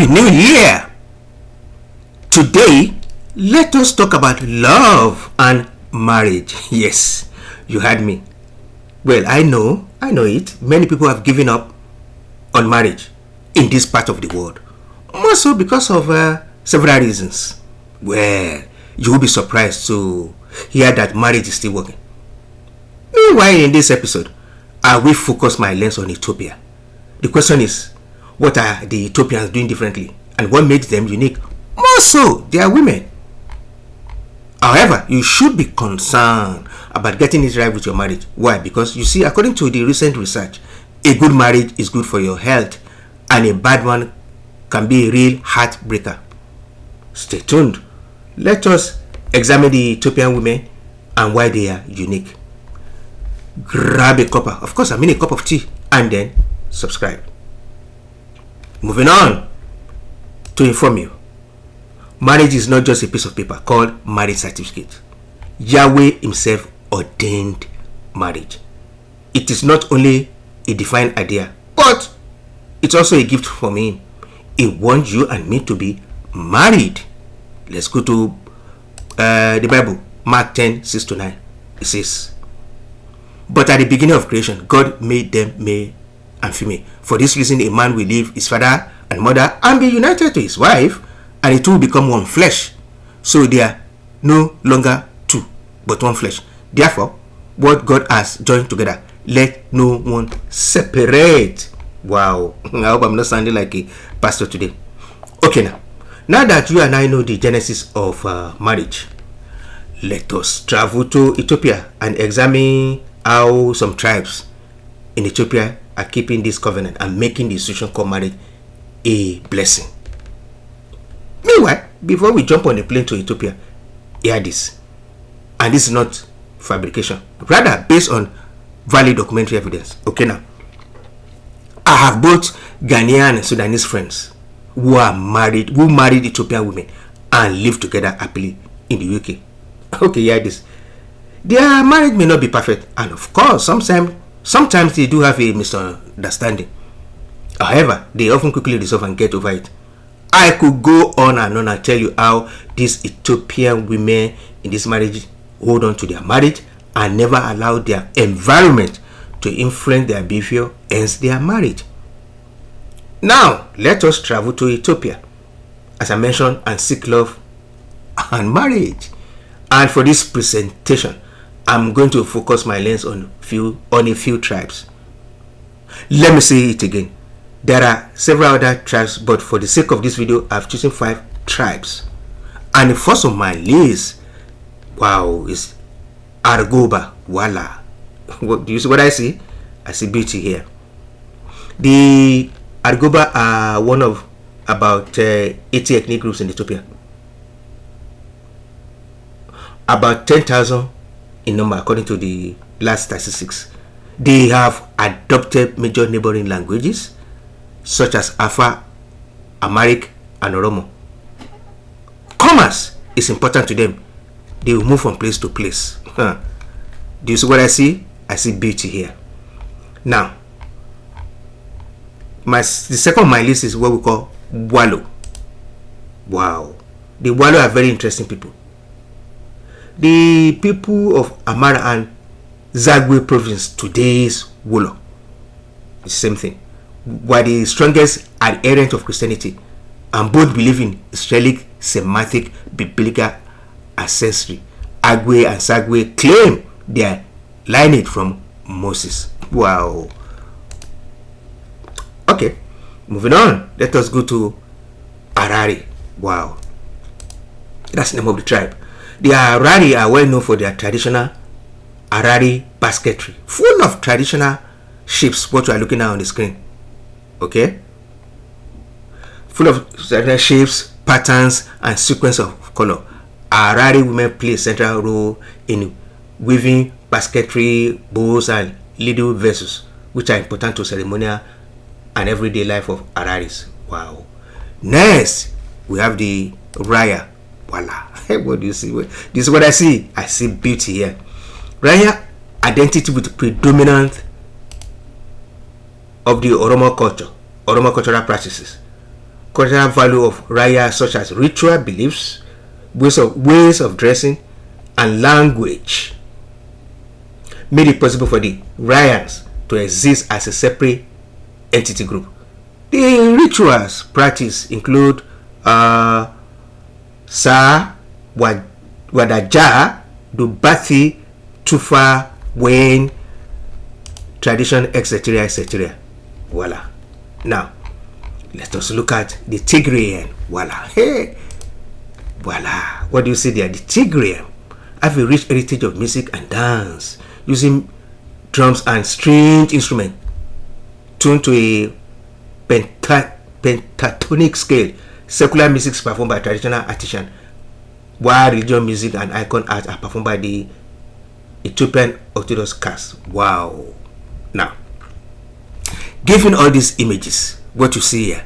Happy New Year! Today, let us talk about love and marriage. Yes, you heard me. Well, I know it. Many people have given up on marriage in this part of the world. More so because of several reasons. Well, you will be surprised to hear that marriage is still working. Meanwhile, in this episode, I will focus my lens on Ethiopia. The question is, what are the Ethiopians doing differently and what makes them unique? More so, they are women. However, you should be concerned about getting it right with your marriage. Why? Because you see, according to the recent research, a good marriage is good for your health and a bad one can be a real heartbreaker. Stay tuned. Let us examine the Ethiopian women and why they are unique. Grab a cup, of course, a cup of tea, and then subscribe. Moving on to inform you, marriage is not just a piece of paper called marriage certificate. Yahweh himself ordained marriage. It is not only a defined idea, but it's also a gift from him. He wants you and me to be married. Let's go to the Bible, Mark 10:6-9. It says, "But at the beginning of creation, God made them male and female. For this reason, a man will leave his father and mother and be united to his wife, and the two will become one flesh. So they are no longer two, but one flesh. Therefore, what God has joined together, let no one separate." Wow. I hope I'm not sounding like a pastor today. Okay, now that you and I know the genesis of marriage, let us travel to Ethiopia and examine how some tribes in Ethiopia are keeping this covenant and making the institution called marriage a blessing. Meanwhile, before we jump on the plane to Ethiopia, hear this. And this is not fabrication, rather based on valid documentary evidence. Okay, now, I have both Ghanaian and Sudanese friends who married Ethiopian women and live together happily in the UK. Okay, hear this. Their marriage may not be perfect, and of course, sometimes they do have a misunderstanding. However, they often quickly resolve and get over it. I could go on and tell you how these Ethiopian women in this marriage hold on to their marriage and never allow their environment to influence their behavior, hence their marriage. Now, let us travel to Ethiopia, as I mentioned, and seek love and marriage. And for this presentation, I'm going to focus my lens on a few tribes. Let me say it again. There are several other tribes, but for the sake of this video, I've chosen 5 tribes. And the first on my list, wow, is Aragoba. Voila. Do you see what I see? I see beauty here. The Aragoba are one of about 80 ethnic groups in Ethiopia. About 10,000 in number according to the last statistics. They have adopted major neighboring languages such as Afa, Amharic, and Oromo. Commerce is important to them. They will move from place to place. Do you see what I see? I see beauty here. Now, the second on my list is what we call Wallo. Wow. The Wallo are very interesting people. The people of Amara and Zagwe province, today's Wollo, the same thing, were the strongest adherent of Christianity and both believe in Israelic Semitic biblical ancestry. Agwe and Sagwe claim their lineage from Moses. Wow. Okay, moving on. Let us go to Harare. Wow. That's the name of the tribe. The Harare are well known for their traditional Harare basketry, full of traditional shapes, what you are looking at on the screen. Okay? Full of traditional shapes, patterns, and sequence of color. Harare women play a central role in weaving basketry, bowls, and little vessels, which are important to ceremonial and everyday life of Hararis. Wow. Next, we have the Raya. Voila. What do you see? This is what I see. I see beauty here. Raya identity with the predominant of the Oromo culture, Oromo cultural practices. cultural value of Raya, such as ritual beliefs, ways of dressing, and language, made it possible for the Ryans to exist as a separate entity group. The rituals practiced include Sa, Wadaja, Dubati, Tufa, Wayne, tradition, etc., etc. Voila. Now, let us look at the Tigrian. Voila. Hey. Voila. What do you see there? The Tigrian have a rich heritage of music and dance, using drums and stringed instruments tuned to a pentatonic scale. Secular music is performed by traditional artisans, while religious music and icon art are performed by the Ethiopian Orthodox caste. Wow. Now, given all these images, what you see here,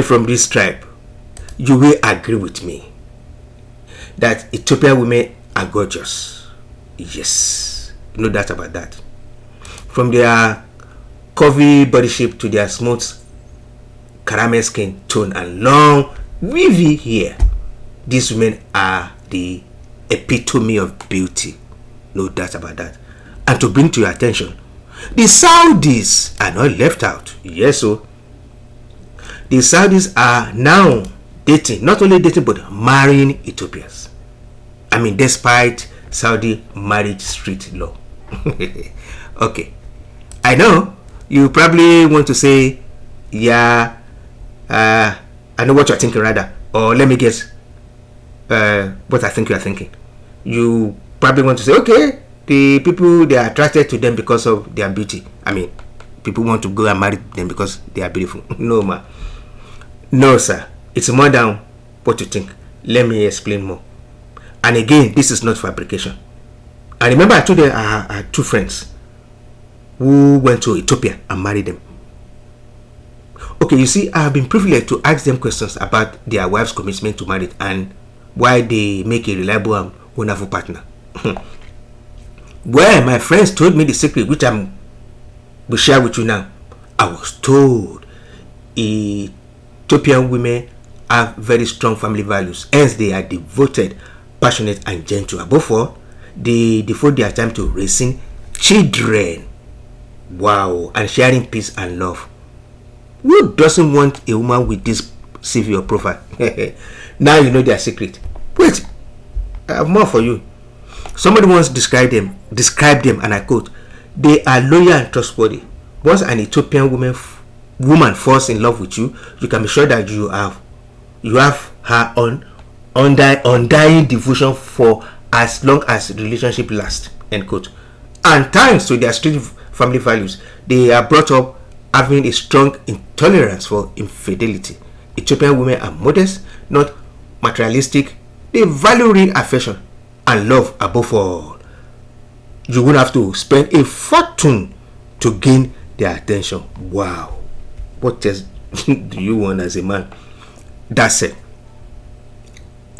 from this tribe, you will agree with me that Ethiopian women are gorgeous. Yes, no doubt about that. From their curvy body shape to their smooth caramel skin tone and long wavy hair, these women are the epitome of beauty. No doubt about that. And to bring to your attention, the Saudis are not left out. Yes, so the Saudis are now dating, not only dating but marrying Ethiopians. Despite Saudi marriage street law. Okay, I know you probably want to say, yeah, I know what you're thinking, rather, or let me guess what I think you are thinking. You probably want to say, okay, the people, they are attracted to them because of their beauty. People want to go and marry them because they are beautiful. No, ma. No, sir. It's more than what you think. Let me explain more. And again, this is not fabrication. I remember I told you I had two friends who went to Ethiopia and married them. Okay, you see, I have been privileged to ask them questions about their wife's commitment to marriage and why they make a reliable and wonderful partner. Well, my friends told me the secret, which I will share with you now. I was told Ethiopian women have very strong family values, hence they are devoted, passionate, and gentle. Above all, they devote their time to raising children. Wow, and sharing peace and love. Who doesn't want a woman with this severe profile? Now you know their secret. Wait, I have more for you. Somebody once described them, and I quote, "They are loyal and trustworthy. Once an Ethiopian woman falls in love with you, you can be sure that you have her undying devotion for as long as the relationship lasts." End quote. And thanks to their strict family values, they are brought up having a strong intolerance for infidelity. Ethiopian women are modest, not materialistic. They value real affection and love above all. You won't have to spend a fortune to gain their attention. Wow. What else do you want as a man? That's it.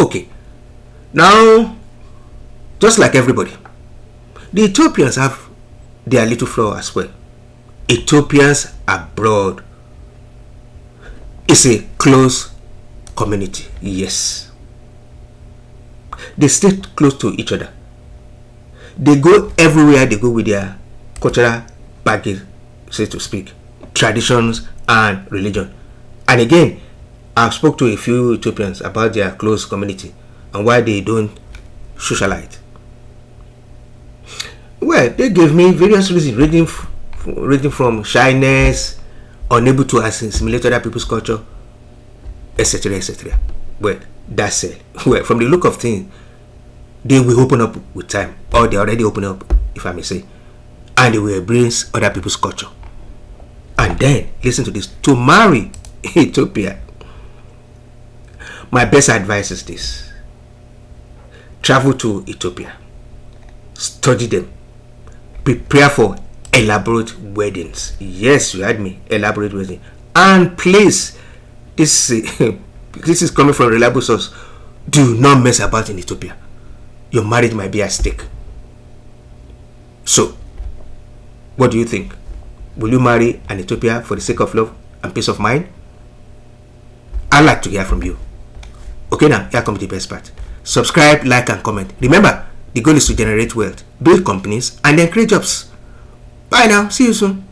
Okay. Now, just like everybody, the Ethiopians have their little flaw as well. Ethiopians abroad is a close community. Yes. They stay close to each other. They go everywhere they go with their cultural baggage, so to speak, traditions and religion. And again, I've spoke to a few Ethiopians about their close community and why they don't socialite. Well, they gave me various reasons, ranging from shyness, unable to assimilate other people's culture, etc., etc. Well, that's it. Well, from the look of things, they will open up with time, or they already open up, if I may say, and they will embrace other people's culture. And then, listen to this, to marry Ethiopia, my best advice is this: travel to Ethiopia, study them, prepare for elaborate weddings. Yes, you heard me, elaborate wedding. And please, this is coming from a reliable source, do not mess about in Ethiopia. Your marriage might be at stake. So, what do you think? Will you marry an Ethiopia for the sake of love and peace of mind? I'd like to hear from you. Okay, now here comes the best part. Subscribe, like, and comment. Remember, the goal is to generate wealth, build companies, and then create jobs. Bye now. See you soon.